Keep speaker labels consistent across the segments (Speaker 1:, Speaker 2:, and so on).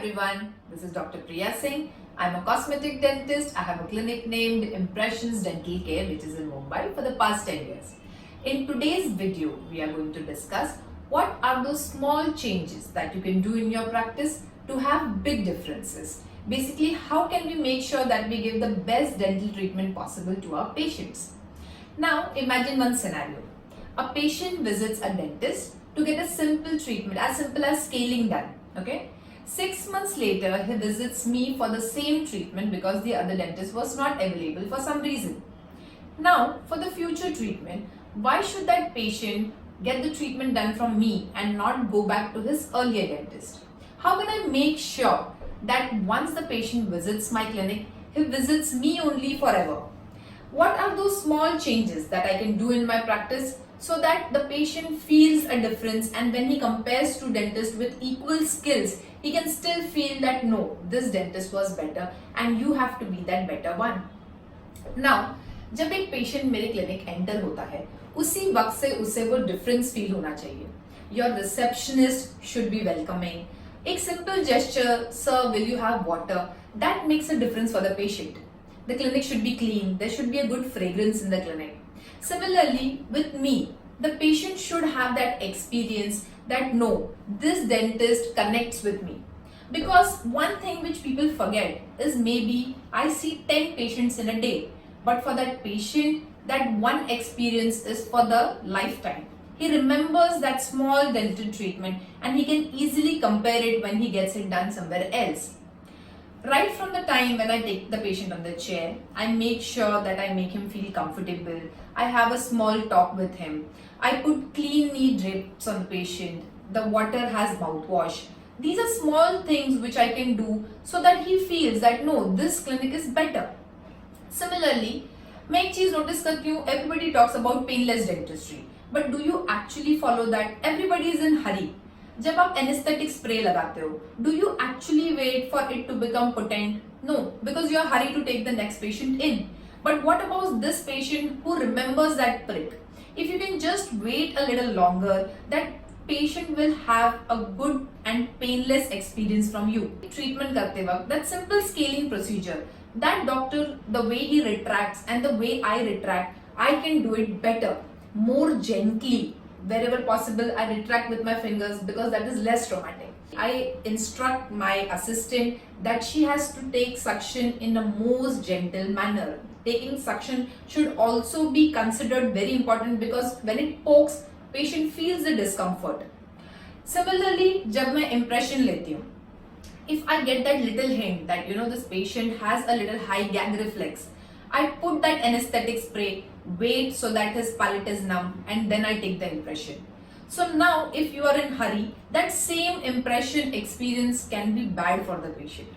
Speaker 1: everyone, this is Dr. Priya Singh. I'm a cosmetic dentist. I have a clinic named Impressionz Dental Care which is in Mumbai for the past 10 years. In today's video, we are going to discuss what are those small changes that you can do in your practice to have big differences. Basically, how can we make sure that we give the best dental treatment possible to our patients? Now, imagine one scenario. A patient visits a dentist to get a simple treatment, as simple as scaling done. Okay? 6 months later, he visits me for the same treatment because the other dentist was not available for some reason. Now, for the future treatment, why should that patient get the treatment done from me and not go back to his earlier dentist? How can I make sure that once the patient visits my clinic, he visits me only forever? What are those small changes that I can do in my practice so that the patient feels a difference, and when he compares to dentists with equal skills, he can still feel that no, this dentist was better and you have to be that better one. Now, जब एक patient मेरे clinic enter होता है, उसी वक्त से उसे वो डिफरेंस फील होना चाहिए. Your receptionist should be welcoming. एक simple gesture, sir will you have water, that makes a difference for the patient. The clinic should be clean. There should be a good fragrance in the clinic. Similarly, with me, the patient should have that experience that no, this dentist connects with me. Because one thing which people forget is maybe I see 10 patients in a day, but for that patient, that one experience is for the lifetime. He remembers that small dental treatment and he can easily compare it when he gets it done somewhere else. Right from the time when I take the patient on the chair, I make sure that I make him feel comfortable. I have a small talk with him. I put clean knee drapes on the patient. The water has mouthwash. These are small things which I can do so that he feels that no, this clinic is better. Similarly, मैं एक चीज notice करती हूँ, everybody talks about painless dentistry, but do you actually follow that? Everybody is in hurry. जब आप anaesthetic spray लगाते हो, do you actually wait for it to become potent? No, because you are hurry to take the next patient in. But what about this patient who remembers that prick? If you can just wait a little longer, that patient will have a good and painless experience from you. Treatment करते वक्त, that simple scaling procedure, that doctor, the way he retracts and the way I retract, I can do it better, more gently. Wherever possible, I retract with my fingers because that is less traumatic. I instruct my assistant that she has to take suction in the most gentle manner. Taking suction should also be considered very important because when it pokes, patient feels the discomfort. Similarly, जब मैं impression लेती हूँ, if I get that little hint that this patient has a little high gag reflex, I put that anesthetic spray, wait so that his palate is numb, and then I take the impression. So now if you are in hurry, that same impression experience can be bad for the patient.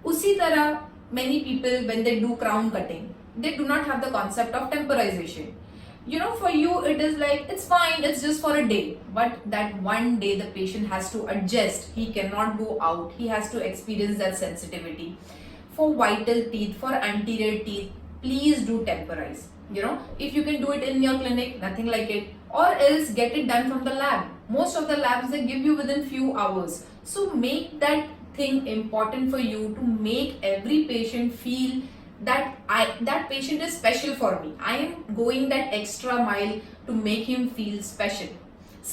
Speaker 1: उसी तरह many people when they do crown cutting, they do not have the concept of temporization. For you it is like it's fine, it's just for a day, but that one day the patient has to adjust. He cannot go out, he has to experience that sensitivity. For vital teeth, for anterior teeth, please do temporize. If you can do it in your clinic, nothing like it, or else get it done from the lab. Most of the labs, they give you within few hours. So make that thing important for you to make every patient feel that that patient is special for me. I am going that extra mile to make him feel special.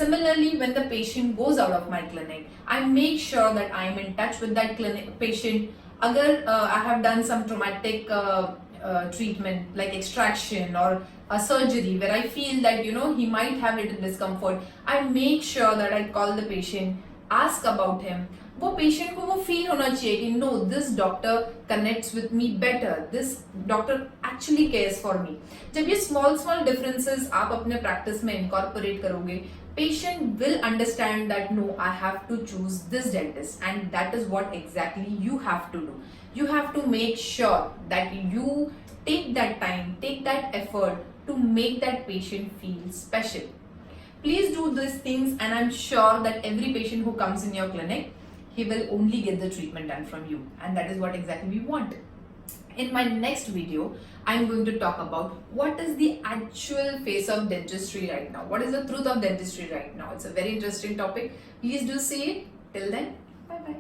Speaker 1: Similarly, when the patient goes out of my clinic, I make sure that I am in touch with that clinic patient. Agar I have done some traumatic treatment like extraction or a surgery where I feel that he might have little discomfort, I make sure that I call the patient, ask about him. वो patient को वो feel होना चाहिए कि no, this doctor connects with me better, this doctor actually cares for me. जब ये small differences आप अपने practice में incorporate करोगे, patient will understand that no, I have to choose this dentist, and that is what exactly you have to do. You have to make sure that you take that time, take that effort to make that patient feel special. Please do these things, and I'm sure that every patient who comes in your clinic, he will only get the treatment done from you, and that is what exactly we want. In my next video, I'm going to talk about what is the actual face of dentistry right now. What is the truth of dentistry right now? It's a very interesting topic. Please do see it. Till then, bye bye.